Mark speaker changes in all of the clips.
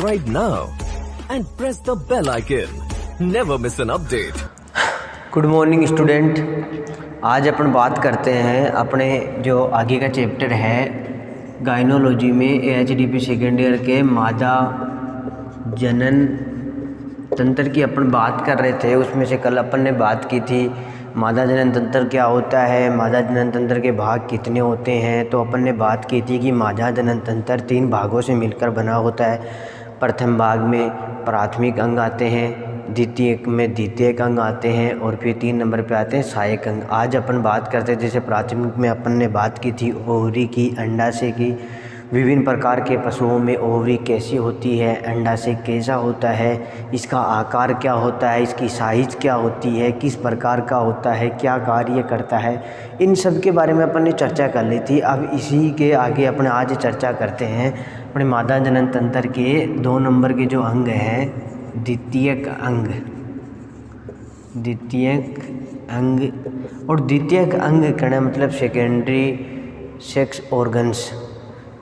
Speaker 1: subscribe now and press the bell icon. Never miss an update.
Speaker 2: Good morning student. आज अपन बात करते हैं अपने जो आगे का चैप्टर है गायनोलॉजी में AHDP सेकेंड ईयर के मादा जनन तंत्र की अपन बात कर रहे थे। उसमें से कल अपन ने बात की थी मादा जनन तंत्र क्या होता है, मादा जनन तंत्र के भाग कितने होते हैं। तो अपन ने बात की थी कि मादा जनन तंत्र 3 भागों से मिलकर बना होता है। प्रथम भाग में प्राथमिक अंग आते हैं, द्वितीय में द्वितीयक अंग आते हैं और फिर 3 नंबर पे आते हैं सहायक अंग। आज अपन बात करते हैं जैसे प्राथमिक में अपन ने बात की थी ओवरी की, अंडाशय की। विभिन्न प्रकार के पशुओं में ओवरी कैसी होती है, अंडाशय कैसा होता है, इसका आकार क्या होता है, इसकी साइज क्या होती है, किस प्रकार का होता है, क्या कार्य करता है, इन सब के बारे में अपन ने चर्चा कर ली थी। अब इसी के आगे अपन आज चर्चा करते हैं अपने मादा जनन तंत्र के 2 नंबर के जो अंग हैं द्वितीयक अंग। द्वितीयक अंग और द्वितीयक अंग कहना मतलब सेकेंडरी सेक्स ऑर्गन्स।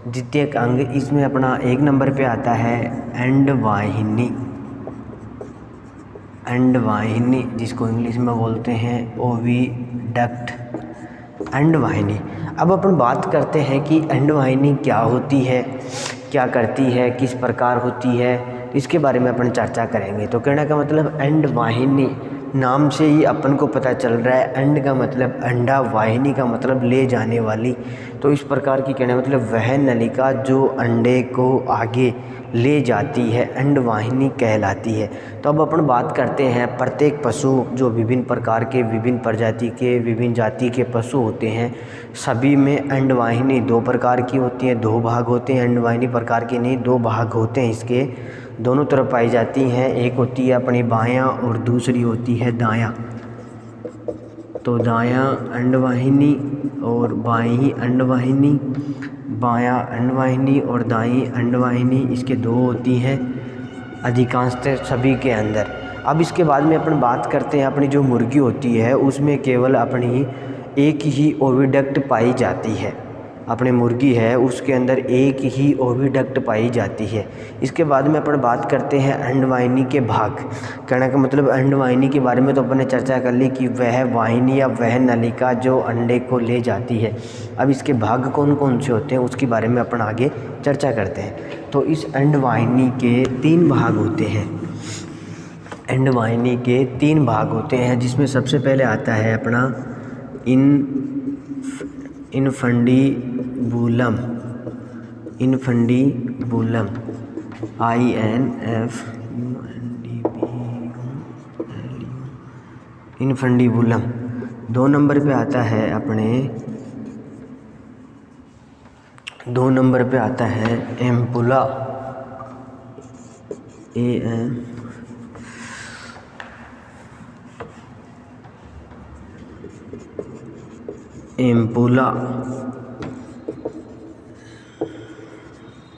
Speaker 2: द्वितीयक अंग इसमें अपना 1 नंबर पे आता है अंडवाहिनी। अंडवाहिनी जिसको इंग्लिश में बोलते हैं ओविडक्ट, अंडवाहिनी। अब अपन बात करते हैं कि अंडवाहिनी क्या होती है, क्या करती है, किस प्रकार होती है, इसके बारे में अपन चर्चा करेंगे। तो कहने का मतलब अंडवाहिनी नाम से ही अपन को पता चल रहा है, अंड का मतलब अंडा, वाहिनी का मतलब ले जाने वाली। तो इस प्रकार की कहने मतलब वह नलिका जो अंडे को आगे ले जाती है अंडवाहिनी कहलाती है। तो अब अपन बात करते हैं प्रत्येक पशु जो विभिन्न प्रकार के, विभिन्न प्रजाति के, विभिन्न जाति के पशु होते हैं, सभी में अंडवाहिनी 2 प्रकार की होती है, 2 भाग होते हैं। अंडवाहिनी प्रकार के नहीं, 2 भाग होते हैं, इसके दोनों तरफ पाई जाती हैं। एक होती है अपनी बायां और दूसरी होती है दायां। तो दायां अंडवाहिनी और बाईं अंडवाहिनी, बायां अंडवाहिनी और दाईं अंडवाहिनी, इसके 2 होती हैं अधिकांशतः सभी के अंदर। अब इसके बाद में अपन बात करते हैं अपनी जो मुर्गी होती है उसमें केवल अपनी एक ही ओविडक्ट पाई जाती है। अपनी मुर्गी है उसके अंदर एक ही ओविडक्ट पाई जाती है। इसके बाद में अपन बात करते हैं अंडवाहिनी के भाग। कहने का मतलब अंडवाहिनी के बारे में तो अपन ने चर्चा कर ली कि वह वाहिनी या वह नलिका जो अंडे को ले जाती है। अब इसके भाग कौन कौन से होते हैं उसके बारे में अपन आगे चर्चा करते हैं। तो इस अंडवाहिनी के 3 भाग होते हैं। अंडवाहिनी के 3 भाग होते हैं जिसमें सबसे पहले आता है अपना इनफंडीबुलम। इनफंडीबुलम इनफंडीबुलम 2 नंबर पे आता है अपने 2 नंबर पे आता है एम्पुला।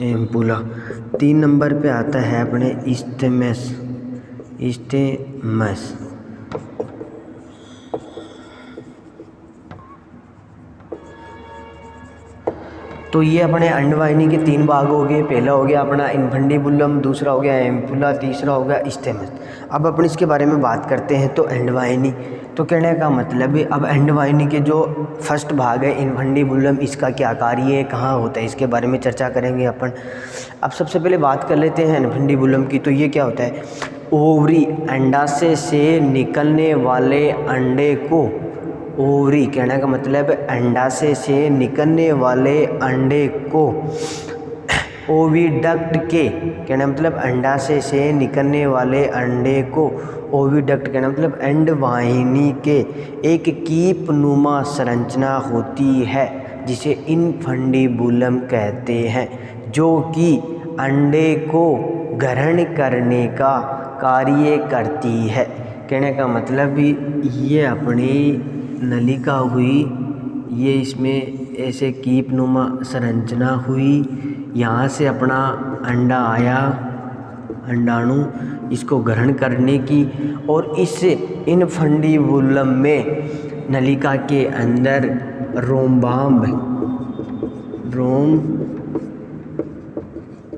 Speaker 2: एम्पुला 3 नंबर पे आता है अपने इस्टेमस। तो ये अपने अंडवाहिनी के 3 भाग हो गए। पहला हो गया अपना इनफंडीबुलम, दूसरा हो गया एम्पुला, तीसरा हो गया स्टेमस। अब अपन इसके बारे में बात करते हैं। तो अंडवाहिनी तो कहने का मतलब है अब अंडवाहिनी के जो फर्स्ट भाग है इनफंडीबुलम, इसका क्या कार्य है, कहाँ होता है, इसके बारे में चर्चा करेंगे अपन। अब सबसे पहले बात कर लेते हैं इनफंडीबुलम की। तो ये क्या होता है, ओवरी अंडाशय से निकलने वाले अंडे को, ओवरी कहने का मतलब अंडाशय से निकलने वाले अंडे को ओविडक्ट के कहना मतलब अंडाशय से निकलने वाले अंडे को ओविडक्ट कहना मतलब अंडवाहिनी के एक कीप नुमा संरचना होती है जिसे इनफंडीबुलम कहते हैं, जो कि अंडे को ग्रहण करने का कार्य करती है। कहने का मतलब ये अपनी नलिका हुई, ये इसमें ऐसे कीप नुमा संरचना हुई, यहाँ से अपना अंडा आया, अंडाणु, इसको ग्रहण करने की, और इस इनफंडीबुलम में नलिका के अंदर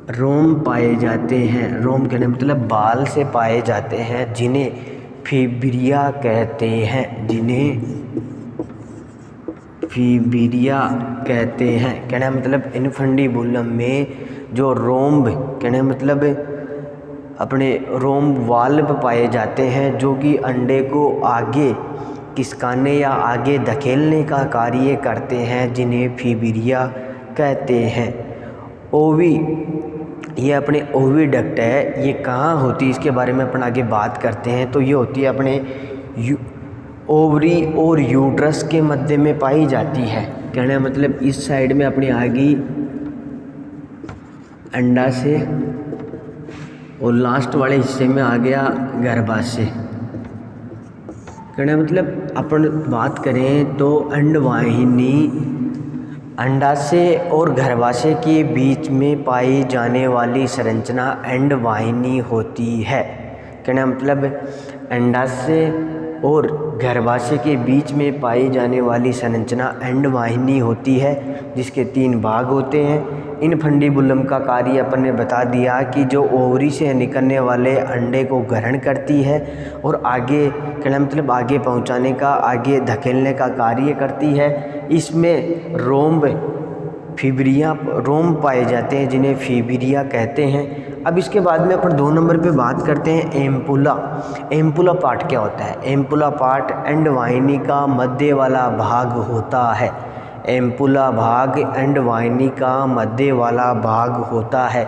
Speaker 2: रोम पाए जाते हैं, रोम कहने मतलब बाल से पाए जाते हैं, जिन्हें फीब्रिया कहते हैं, जिन्हें फीब्रिया कहते हैं। कहने मतलब इनफंडीबुलम में जो रोम्ब कहने मतलब अपने रोम वाल्व पाए जाते हैं, जो कि अंडे को आगे खिसकाने या आगे धकेलने का कार्य करते हैं, जिन्हें फीब्रिया कहते हैं। ओवी, ये अपने ओविडक्ट है, ये कहाँ होती है इसके बारे में अपन आगे बात करते हैं। तो ये होती है अपने ओवरी और यूट्रस के मध्य में पाई जाती है। कहने मतलब इस साइड में अपनी आगे अंडा से और लास्ट वाले हिस्से में आ गया गर्भाशय। कहने मतलब अपन बात करें तो अंडवाहिनी अंडाशय और गर्भाशय के बीच में पाई जाने वाली संरचना अंडवाहिनी होती है। कहने मतलब अंडाशय और गर्भाशय के बीच में पाई जाने वाली संरचना अंडवाहिनी होती है, जिसके 3 भाग होते हैं। इनफंडीबुलम का कार्य अपन ने बता दिया कि जो ओवरी से निकलने वाले अंडे को ग्रहण करती है और आगे कहना मतलब आगे पहुंचाने का, आगे धकेलने का कार्य करती है। इसमें रोम पाए जाते हैं, जिन्हें फीब्रिया कहते हैं। अब इसके बाद में अपन 2 नंबर पे बात करते हैं एम्पुला। एम्पुला पार्ट क्या होता है? एम्पुला पार्ट अंडवाहिनी का मध्य वाला भाग होता है। एम्पुला भाग अंडवाहिनी का मध्य वाला भाग होता है,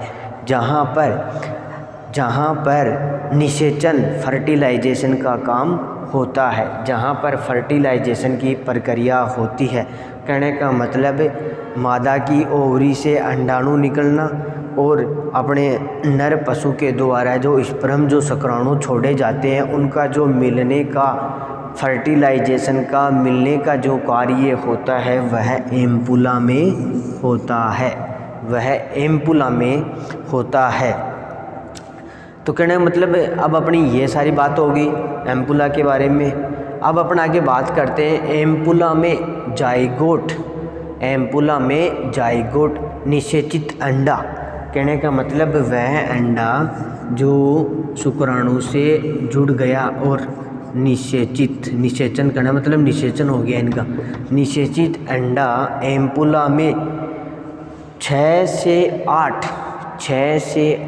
Speaker 2: जहाँ पर निषेचन फर्टिलाइजेशन का काम होता है, जहाँ पर फर्टिलाइजेशन की प्रक्रिया होती है। कहने का मतलब मादा की ओवरी से अंडाणु निकलना और अपने नर पशु के द्वारा जो स्पर्म जो शुक्राणु छोड़े जाते हैं, उनका जो मिलने का, फर्टिलाइजेशन का मिलने का जो कार्य होता है, वह एम्पुला में होता है, वह एम्पुला में होता है। तो कहने का मतलब अब अपनी ये सारी बात होगी एम्पुला के बारे में। अब अपन आगे बात करते हैं एम्पुला में जाइगोट। एम्पुला में जाइगोट निषेचित अंडा। कहने का मतलब वह अंडा जो शुक्राणु से जुड़ गया और निषेचन करना मतलब निषेचन हो गया इनका। निषेचित अंडा एम्पुला में 6 से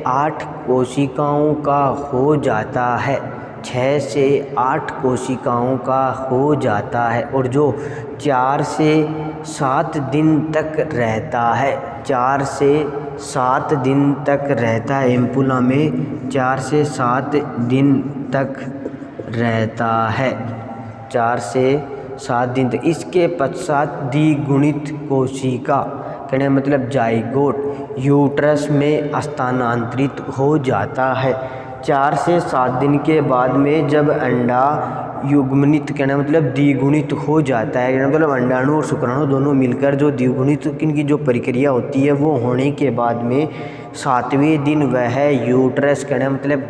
Speaker 2: 8 कोशिकाओं का हो जाता है। 6 से 8 कोशिकाओं का हो जाता है और जो 4 से 7 दिन तक रहता है। 4 से 7 दिन तक रहता है एम्पुला में, 4 से 7 दिन तक रहता है, 4 से 7 दिन तक। इसके पश्चात द्विगुणित कोशिका कहने मतलब जाइगोट यूट्रस में स्थानांतरित हो जाता है। 4 से 7 दिन के बाद में जब अंडा युग्मनित कहना मतलब द्विगुणित हो जाता है, कहना मतलब अंडाणु और शुक्राणु दोनों मिलकर जो द्विगुणित की जो प्रक्रिया होती है, वो होने के बाद में 7वें दिन वह यूट्रस कहना मतलब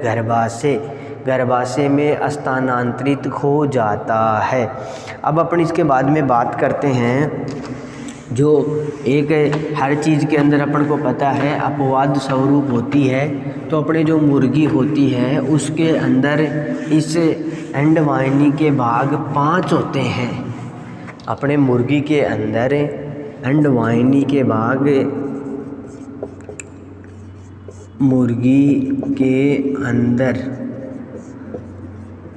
Speaker 2: गर्भाशय में स्थानांतरित हो जाता है। अब अपन इसके बाद में बात करते हैं जो एक हर चीज़ के अंदर अपन को पता है अपवाद स्वरूप होती है। तो अपने जो मुर्गी होती है उसके अंदर इस अंडवाहिनी के भाग 5 होते हैं। अपने मुर्गी के अंदर अंडवाहिनी के भाग, मुर्गी के अंदर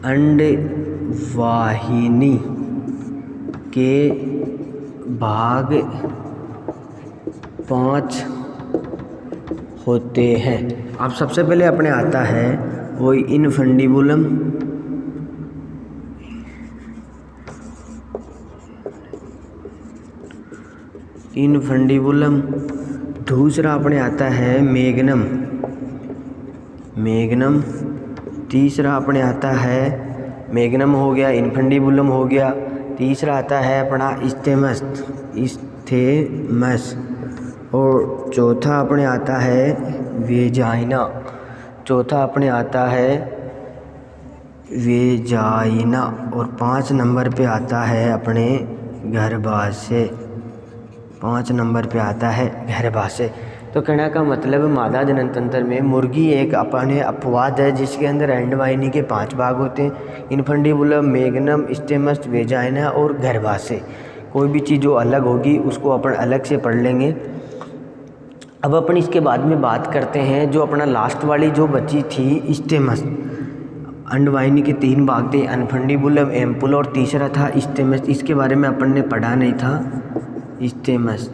Speaker 2: अंडवाहिनी के भाग 5 होते हैं। अब सबसे पहले अपने आता है वो इनफंडीबुलम, इनफंडीबुलम। दूसरा अपने आता है मैग्नम। तीसरा अपने आता है मैग्नम हो गया, इनफंडीबुलम हो गया। तीसरा आता है अपना इस्थेमस और चौथा अपने आता है वेजाइना। और 5 नंबर पे आता है अपने गर्भाशय। 5 नंबर पे आता है गर्भाशय। तो कहने का मतलब मादा जनन तंत्र में मुर्गी एक अपने अपवाद है जिसके अंदर अंडवाहिनी के 5 भाग होते हैं, इनफंडिबुलम, मेग्नम, स्टेमस, वेजाइना और गर्भाशय। कोई भी चीज़ जो अलग होगी उसको अपन अलग से पढ़ लेंगे। अब अपन इसके बाद में बात करते हैं जो अपना लास्ट वाली जो बची थी स्टेमस। अंडवाहिनी के 3 भाग थे, अनफंडिबुलम, एम्पुल और तीसरा था स्टेमस। इसके बारे में अपन ने पढ़ा नहीं था। स्टेमस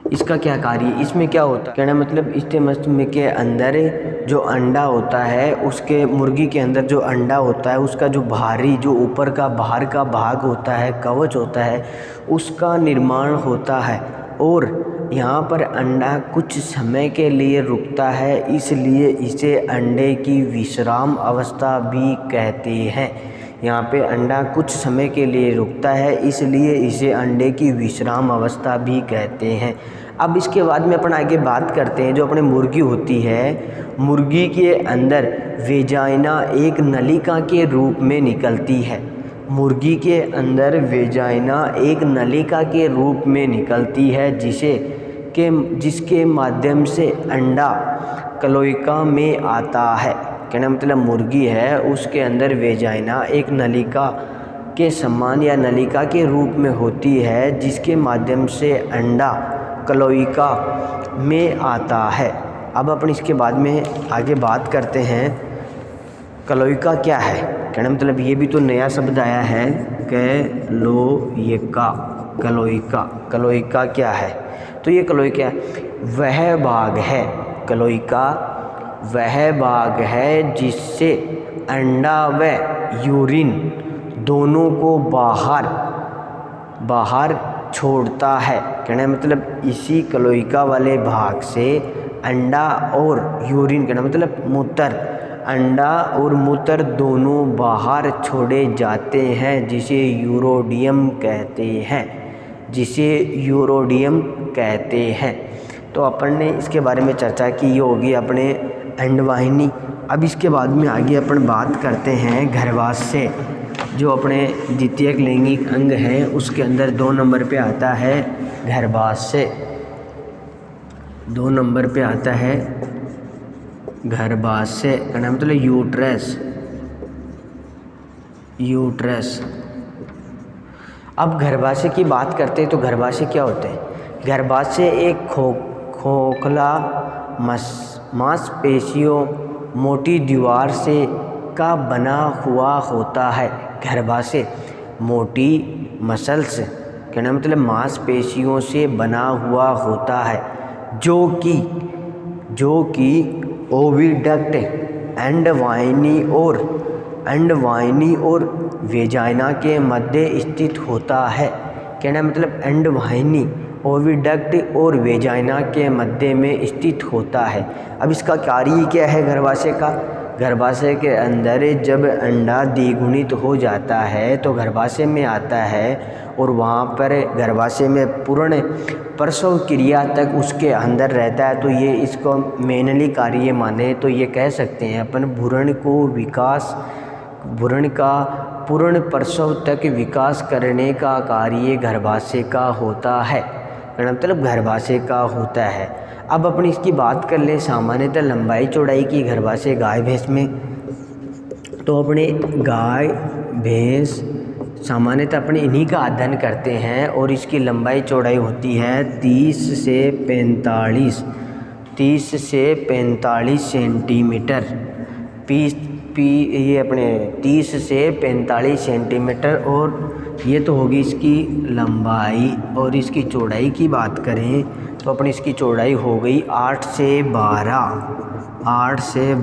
Speaker 2: इसका क्या कार्य, इसमें क्या होता है, कहना मतलब स्टेमस में के अंदर जो अंडा होता है, उसके मुर्गी के अंदर जो अंडा होता है उसका जो भारी जो ऊपर का बाहर का भाग होता है, कवच होता है, उसका निर्माण होता है और यहाँ पर अंडा कुछ समय के लिए रुकता है, इसलिए इसे अंडे की विश्राम अवस्था भी कहते हैं। यहाँ पे अंडा कुछ समय के लिए रुकता है, इसलिए इसे अंडे की विश्राम अवस्था भी कहते हैं। अब इसके बाद में अपन आगे बात करते हैं जो अपने मुर्गी होती है, मुर्गी के अंदर वेजाइना एक नलिका के रूप में निकलती है। मुर्गी के अंदर वेजाइना एक नलिका के रूप में निकलती है जिसके माध्यम से अंडा क्लोएका में आता है। कहना मतलब मुर्गी है उसके अंदर वेजाइना एक नलिका के समान या नलिका के रूप में होती है जिसके माध्यम से अंडा क्लोएका में आता है। अब अपन इसके बाद में आगे बात करते हैं क्लोएका क्या है। कहना मतलब ये भी तो नया शब्द आया है, क्लोएका। क्लोएका क्या है, तो ये क्लोएका वह भाग है, क्लोएका वह भाग है जिससे अंडा व यूरिन दोनों को बाहर छोड़ता है। कहना मतलब इसी क्लोएका वाले भाग से अंडा और यूरिन, कहना मतलब मूत्र, अंडा और मूत्र दोनों बाहर छोड़े जाते हैं जिसे यूरोडियम कहते हैं। तो अपन ने इसके बारे में चर्चा की, ये होगी अपने अंडवाहिनी। अब इसके बाद में आगे अपन बात करते हैं गर्भाशय, जो अपने द्वितीयक लैंगिक अंग है उसके अंदर 2 नंबर पे आता है गर्भाशय। 2 नंबर पे आता है गर्भाशय, कहना मतलब यूट्रस। अब गर्भाशय की बात करते हैं तो गर्भाशय क्या होता है। गर्भाशय एक खोखला मांसपेशियों मोटी दीवार से का बना हुआ होता है। गर्भाशय मोटी मसल्स, कहना मतलब मांसपेशियों से बना हुआ होता है जो कि ओविडक्ट, अंडवाहिनी और वेजाइना के मध्य स्थित होता है। कहना मतलब अंडवाहिनी ओविडक्ट और वेजाइना के मध्य में स्थित होता है। अब इसका कार्य क्या है गर्भाशय का। गर्भाशय के अंदर जब अंडा द्विगुणित हो जाता है तो गर्भाशय में आता है और वहाँ पर गर्भाशय में पूर्ण प्रसव क्रिया तक उसके अंदर रहता है। तो ये इसको मेनली कार्य माने तो ये कह सकते हैं अपन भ्रूण का पूर्ण प्रसव तक विकास करने का कार्य गर्भाशय का होता है, मतलब गर्भाशय का होता है। अब अपन इसकी बात कर लें सामान्यतः लंबाई चौड़ाई की गर्भाशय गाय भैंस में, तो अपने गाय भैंस सामान्यतः अपने इन्हीं का अध्ययन करते हैं और इसकी लंबाई चौड़ाई होती है 30 से 45 सेंटीमीटर। ये अपने 30 से 45 सेंटीमीटर, और ये तो होगी इसकी लंबाई। और इसकी चौड़ाई की बात करें तो अपनी इसकी चौड़ाई हो गई 8 से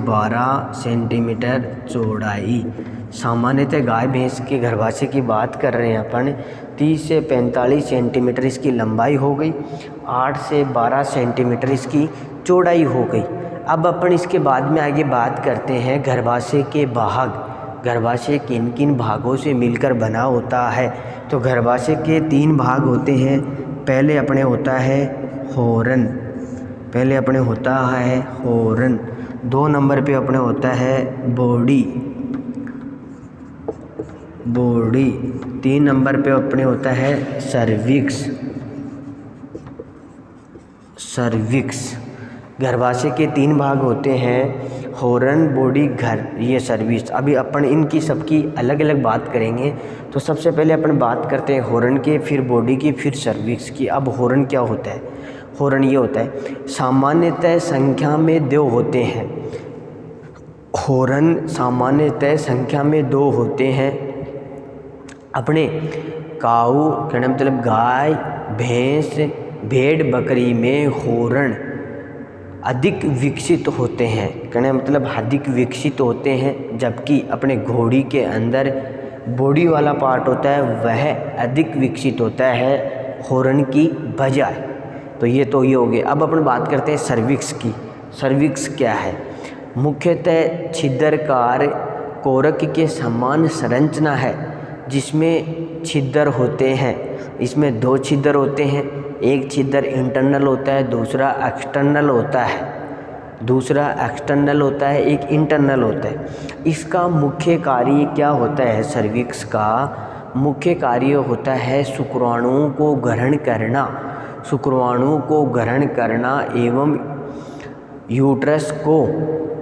Speaker 2: 12 सेंटीमीटर चौड़ाई। सामान्यतः गाय भैंस के गर्भाशय की बात कर रहे हैं अपन, 30 से 45 सेंटीमीटर इसकी लंबाई हो गई, 8 से 12 सेंटीमीटर इसकी चौड़ाई हो गई। अब अपन इसके बाद में आगे बात करते हैं गर्भाशय के भाग। गर्भाशय किन किन भागों से मिलकर बना होता है। तो गर्भाशय के 3 भाग होते हैं। पहले अपने होता है होरन, 2 नंबर पे अपने होता है बॉडी, 3 नंबर पे अपने होता है सर्विक्स, सर्विक्स। गर्भाशय के 3 भाग होते हैं, होरन, बॉडी, घर, ये सर्विस। अभी अपन इनकी सबकी अलग अलग बात करेंगे। तो सबसे पहले अपन बात करते हैं होरन के, फिर बॉडी की, फिर सर्विक्स की। अब होरन क्या होता है? होरन ये होता है, सामान्यतः संख्या में 2 होते हैं। होरन सामान्यतः संख्या में 2 होते हैं। अपने काऊ कहने मतलब गाय, भैंस, भेड़, बकरी में होरन अधिक विकसित होते हैं, कहने मतलब अधिक विकसित होते हैं। जबकि अपने घोड़ी के अंदर बॉडी वाला पार्ट होता है वह अधिक विकसित होता है होरन की बजाय। तो ये हो गए। अब अपन बात करते हैं सर्विक्स की। सर्विक्स क्या है? मुख्यतः छिद्रकार कोरक के समान संरचना है जिसमें छिद्र होते हैं। इसमें 2 छिद्र होते हैं, एक छिद्र इंटरनल होता है, दूसरा एक्सटर्नल होता है, एक इंटरनल होता है। इसका मुख्य कार्य क्या होता है? सर्विक्स का मुख्य कार्य होता है शुक्राणुओं को ग्रहण करना एवं यूट्रस को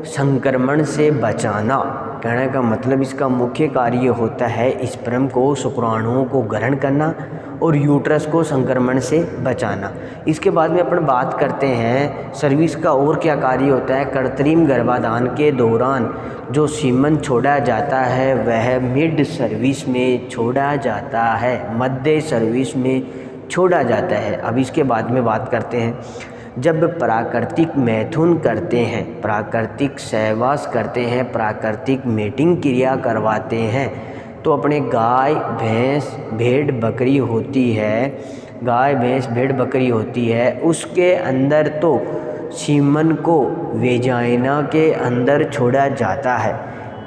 Speaker 2: संक्रमण से बचाना। कहने का मतलब इसका मुख्य कार्य होता है स्पर्म को, शुक्राणुओं को ग्रहण करना और यूट्रस को संक्रमण से बचाना। इसके बाद में अपन बात करते हैं सर्विक्स का और क्या कार्य होता है। कृत्रिम गर्भाधान के दौरान जो सीमन छोड़ा जाता है वह मिड सर्विस में छोड़ा जाता है, मध्य सर्विस में छोड़ा जाता है। अब इसके बाद में बात करते हैं जब प्राकृतिक मैथुन करते हैं, प्राकृतिक सहवास करते हैं, प्राकृतिक मेटिंग क्रिया करवाते हैं तो अपने गाय, भैंस, भेड़, बकरी होती है, उसके अंदर तो सीमन को वेजाइना के अंदर छोड़ा जाता है।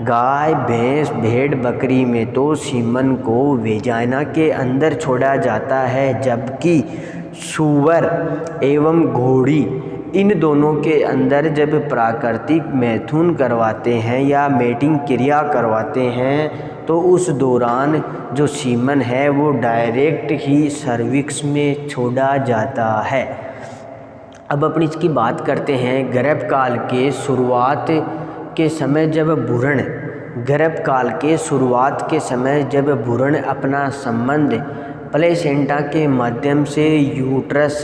Speaker 2: गाय, भैंस, भेड़, बकरी में तो सीमन को वेजाइना के अंदर छोड़ा जाता है, जबकि सूअर एवं घोड़ी इन दोनों के अंदर जब प्राकृतिक मैथुन करवाते हैं या मेटिंग क्रिया करवाते हैं तो उस दौरान जो सीमन है वो डायरेक्ट ही सर्विक्स में छोड़ा जाता है। अब अपन इसकी बात करते हैं गर्भकाल के शुरुआत के समय जब भ्रूण अपना संबंध प्लेसेंटा के माध्यम से यूट्रस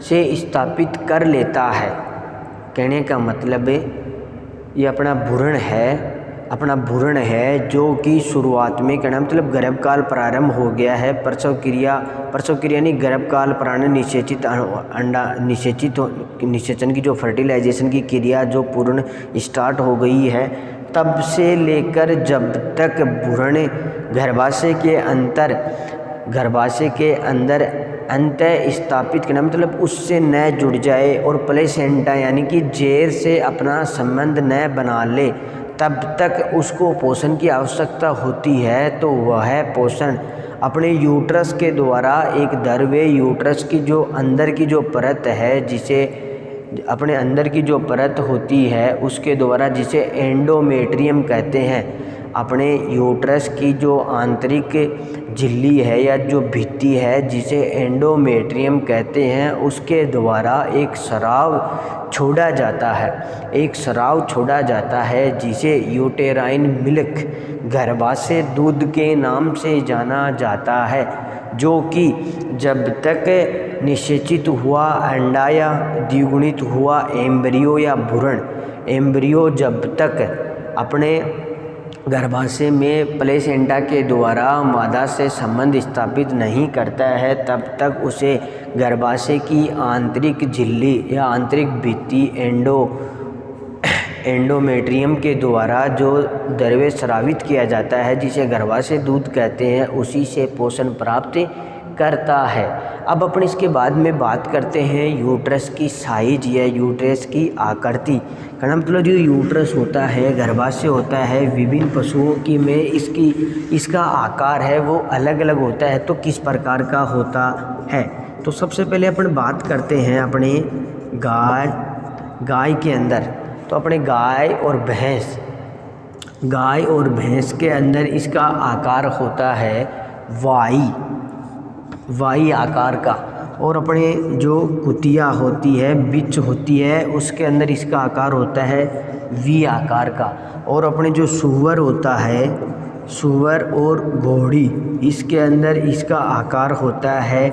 Speaker 2: से स्थापित कर लेता है। कहने का मतलब ये अपना भ्रूण है जो कि शुरुआत में कहना मतलब गर्भकाल प्रारंभ हो गया है। प्रसव क्रिया नहीं, गर्भकाल प्रारंभ निषेचन की जो फर्टिलाइजेशन की क्रिया जो पूर्ण स्टार्ट हो गई है, तब से लेकर जब तक भ्रूण गर्भाशय के अंदर अंत स्थापित करना मतलब उससे न जुड़ जाए और प्लेसेंटा यानी कि जेर से अपना संबंध न बना ले, तब तक उसको पोषण की आवश्यकता होती है। तो वह पोषण अपने यूट्रस के द्वारा एक द्रव्य यूट्रस की जो अंदर की जो परत है, जिसे अपने अंदर की जो परत होती है उसके द्वारा, जिसे एंडोमेट्रियम कहते हैं, अपने यूट्रस की जो आंतरिक झिल्ली है या जो भित्ति है जिसे एंडोमेट्रियम कहते हैं, उसके द्वारा एक स्राव छोड़ा जाता है जिसे यूटेराइन मिल्क, गर्भाशय दूध के नाम से जाना जाता है, जो कि जब तक निषेचित हुआ अंडा या द्विगुणित हुआ एम्ब्रियो या भ्रूण, एम्ब्रियो जब तक अपने गर्भाशय में प्लेसेंटा के द्वारा मादा से संबंध स्थापित नहीं करता है, तब तक उसे गर्भाशय की आंतरिक झिल्ली या आंतरिक भित्ति एंडोमेट्रियम के द्वारा जो द्रव्य स्रावित किया जाता है, जिसे गर्भाशय दूध कहते हैं, उसी से पोषण प्राप्त करता है। अब अपन इसके बाद में बात करते हैं यूट्रस की साइज या यूट्रस की आकृति। कहना मतलब जो यूट्रस होता है, गर्भाशय होता है, विभिन्न पशुओं की में इसका आकार है वो अलग अलग होता है। तो किस प्रकार का होता है, तो सबसे पहले अपन बात करते हैं अपने गाय के अंदर। तो अपने गाय और भैंस के अंदर इसका आकार होता है वाई आकार का। और अपने जो कुतिया होती है, बिच होती है, उसके अंदर इसका आकार होता है वी आकार का। और अपने जो सूअर होता है, सूअर और घोड़ी, इसके अंदर इसका आकार होता है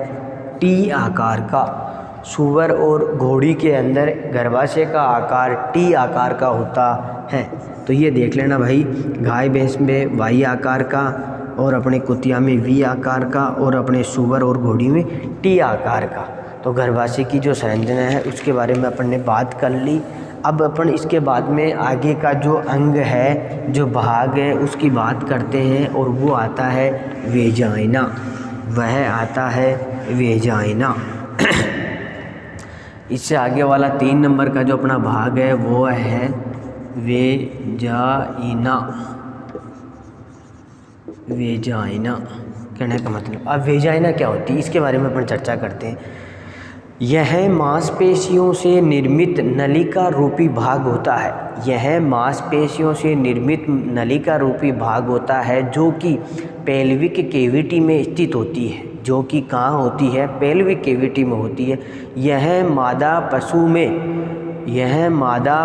Speaker 2: टी आकार का। सूअर और घोड़ी के अंदर गर्भाशय का आकार टी आकार का होता है। तो ये देख लेना भाई, गाय भैंस में वाई आकार का, और अपने कुतिया में वी आकार का, और अपने सूअर और घोड़ी में टी आकार का। तो गर्भाशय की जो संरचना है उसके बारे में अपन ने बात कर ली। अब अपन इसके बाद में आगे का जो अंग है, जो भाग है, उसकी बात करते हैं, और वो आता है वेजाइना। वह आता है वेजाइना। इससे आगे वाला 3 नंबर का जो अपना भाग है वो है वेजाइना। वेजाइना कहने का मतलब, अब वेजाइना क्या होती है इसके बारे में अपन चर्चा करते हैं। यह मांसपेशियों से निर्मित नलिका रूपी भाग होता है। यह मांसपेशियों से निर्मित नलिका रूपी भाग होता है जो कि पेल्विक केविटी में स्थित होती है। जो कि कहाँ होती है? पेल्विक केविटी में होती है। यह मादा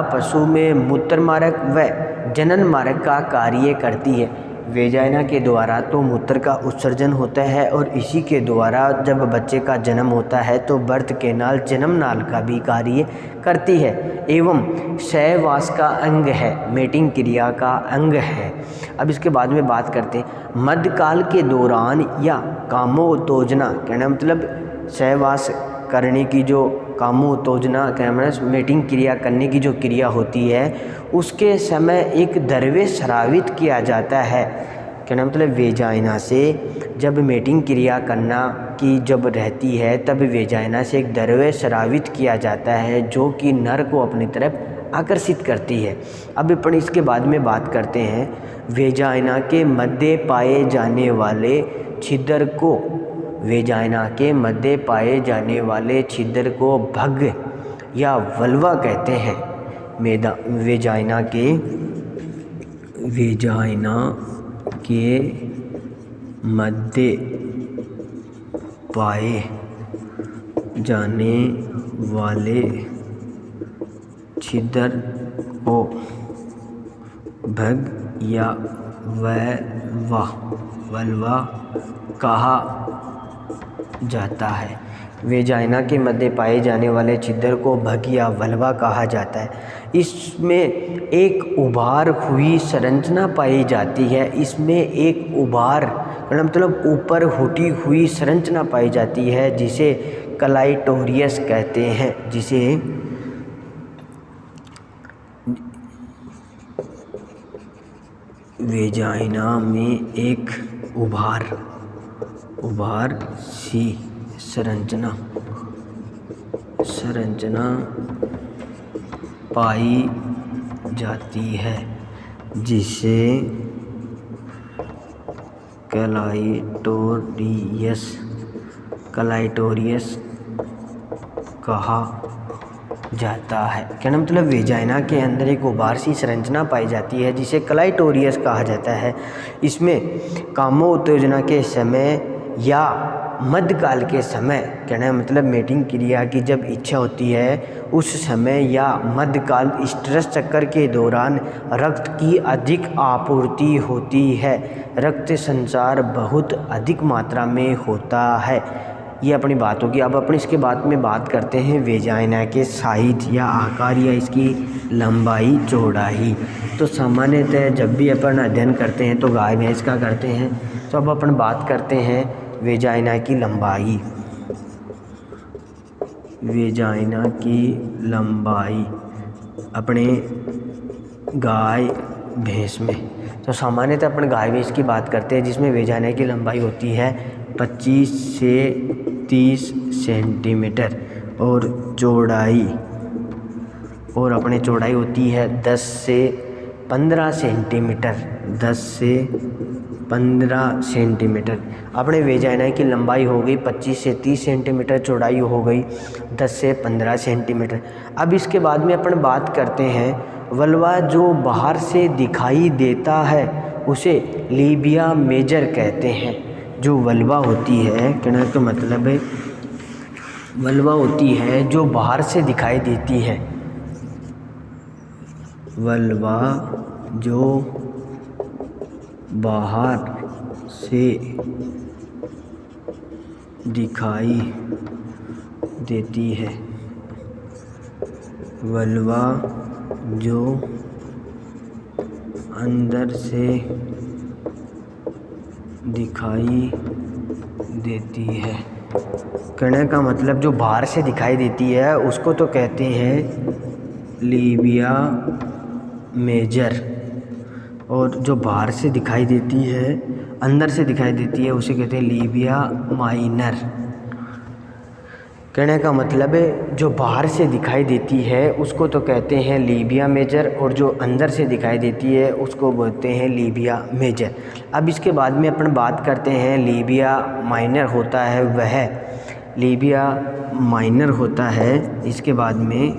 Speaker 2: पशु में मूत्रमार्ग व जनन मार्ग का कार्य करती है। वेजाइना के द्वारा तो मूत्र का उत्सर्जन होता है, और इसी के द्वारा जब बच्चे का जन्म होता है तो बर्थ कैनाल, जन्म नाल का भी कार्य करती है, एवं सहवास का अंग है, मेटिंग क्रिया का अंग है। अब इसके बाद में बात करते हैं मध्यकाल के दौरान या कामोत्तेजना, कहना मतलब सहवास करने की जो कामोत्तेजना, कहना मेटिंग क्रिया करने की जो क्रिया होती है, उसके समय एक द्रव्य स्रावित किया जाता है। कहना मतलब वेजाइना से जब मेटिंग क्रिया करना की जब रहती है तब वेजाइना से एक द्रव्य स्रावित किया जाता है जो कि नर को अपनी तरफ आकर्षित करती है। अब अपन इसके बाद में बात करते हैं वेजाइना के मध्य पाए जाने वाले छिद्र को। वेजाइना के मध्य पाए जाने वाले छिद्र को भग या वल्वा कहते हैं। वेजाइना के मध्य पाए जाने वाले छिद्र को भग या वल्वा कहा जाता है। वेजाइना के मध्य पाए जाने वाले छिद्र को भग या वल्वा कहा जाता है। इसमें एक उभार हुई संरचना पाई जाती है। इसमें एक उभार मतलब ऊपर हुटी हुई संरचना पाई जाती है जिसे क्लाइटोरियस कहते हैं। जिसे वेजाइना में एक उभार सी संरचना पाई जाती है जिसे क्लाइटोरियस कहा जाता है। कहना मतलब वेजाइना के अंदर एक उभार सी संरचना पाई जाती है जिसे क्लाइटोरियस कहा जाता है। इसमें कामोत्तेजना के समय या मध्यकाल के समय, कहना मतलब मेटिंग क्रिया की जब इच्छा होती है उस समय या मध्यकाल स्ट्रेस चक्कर के दौरान रक्त की अधिक आपूर्ति होती है। रक्त संचार बहुत अधिक मात्रा में होता है। ये अपनी बात होगी। अब अपन इसके बाद में बात करते हैं वेजाइना के साइज या आकार या इसकी लंबाई चौड़ाई। तो सामान्यतः जब भी अपन अध्ययन करते हैं तो गाय भैंस का करते हैं। तो अब अपन बात करते हैं वेजाइना की लंबाई। वेजाइना की लंबाई अपने गाय भैंस में, तो सामान्यतः अपन गाय भैंस की बात करते हैं जिसमें वेजाइना की लंबाई होती है 25 से 30 सेंटीमीटर और चौड़ाई होती है 10 से 15 सेंटीमीटर। 10 से 15 सेंटीमीटर। अपने वेजाइना की लंबाई हो गई 25 से 30 सेंटीमीटर, चौड़ाई हो गई 10 से 15 सेंटीमीटर। अब इसके बाद में अपन बात करते हैं वल्वा जो बाहर से दिखाई देता है उसे लीबिया मेजर कहते हैं। जो वल्वा होती है, कहने का मतलब है वल्वा होती है जो बाहर से दिखाई देती है। वल्वा जो बाहर से दिखाई देती है। वल्वा जो अंदर से दिखाई देती है। कहने का मतलब जो बाहर से दिखाई देती है उसको तो कहते हैं लेबिया मेजर, और जो बाहर से दिखाई देती है, अंदर से दिखाई देती है, उसे कहते हैं लेबिया माइनर। कहने का मतलब है जो बाहर से दिखाई देती है उसको तो कहते हैं लेबिया मेजर, और जो अंदर से दिखाई देती है उसको बोलते हैं लेबिया मेजर। अब इसके बाद में अपन बात करते हैं लेबिया माइनर होता है वह, लेबिया माइनर होता है। इसके बाद में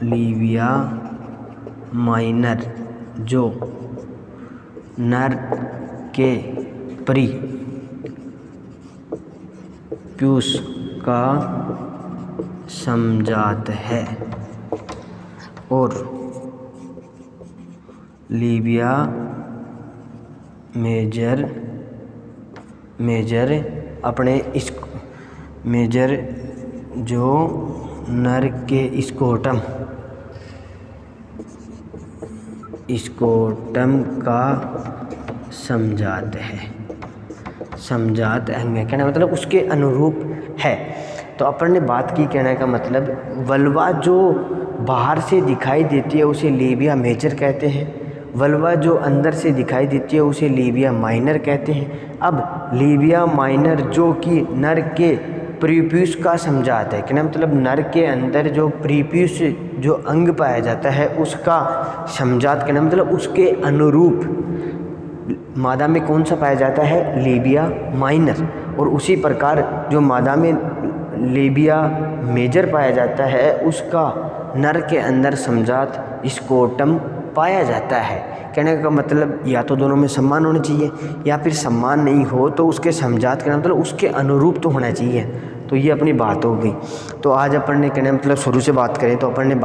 Speaker 2: लेबिया माइनर जो नर के प्रीप्यूस का समजात है, और लेबिया मेजर अपने इस मेजर जो नर के स्कोटम का समजात है, समजात अंग है। कहना मतलब उसके अनुरूप है। तो अपन ने बात की, कहने का मतलब वल्वा जो बाहर से दिखाई देती है उसे लेबिया मेजर कहते हैं, वल्वा जो अंदर से दिखाई देती है उसे लेबिया माइनर कहते हैं। अब लेबिया माइनर जो कि नर के प्रीप्यूस का समजात है, कहना मतलब नर के अंदर जो प्रीप्यूस जो अंग पाया जाता है उसका समजात, कहना मतलब उसके अनुरूप मादा में कौन सा पाया जाता है, लेबिया माइनर। और उसी प्रकार जो मादा में लेबिया मेजर पाया जाता है उसका नर के अंदर समजात स्कोटम पाया जाता है। कहने का मतलब या तो दोनों में समान होना चाहिए, या फिर समान नहीं हो तो उसके समजात का मतलब उसके अनुरूप तो होना चाहिए। तो ये अपनी बात हो गई। तो आज अपन ने कहने मतलब शुरू से बात करें तो अपन ने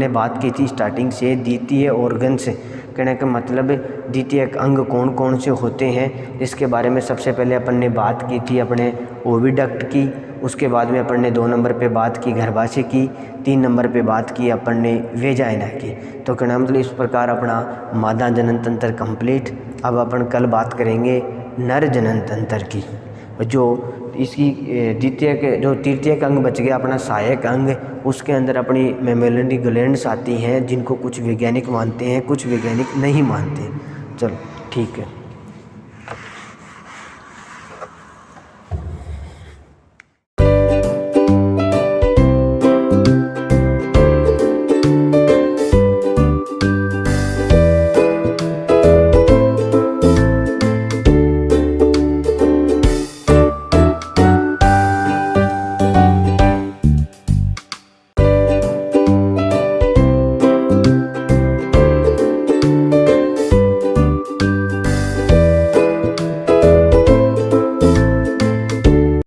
Speaker 2: बात की थी स्टार्टिंग से द्वितीय ऑर्गन से। कहने का मतलब द्वितीय अंग कौन कौन से होते हैं, इसके बारे में सबसे पहले अपन ने बात की थी अपने ओविडक्ट की। उसके बाद में अपन ने 2 नंबर पे बात की गर्भाशय की, 3 नंबर पे बात की अपन ने वेजाइना की। तो कहना मतलब इस प्रकार अपना मादा जनन तंत्र कंप्लीट। अब अपन कल बात करेंगे नर जनन तंत्र की, जो इसकी तृतीय अंग बच गया अपना सहायक अंग। उसके अंदर अपनी मेमेलरी ग्लैंड्स आती हैं जिनको कुछ वैज्ञानिक मानते हैं, कुछ वैज्ञानिक नहीं मानते। चलो ठीक है।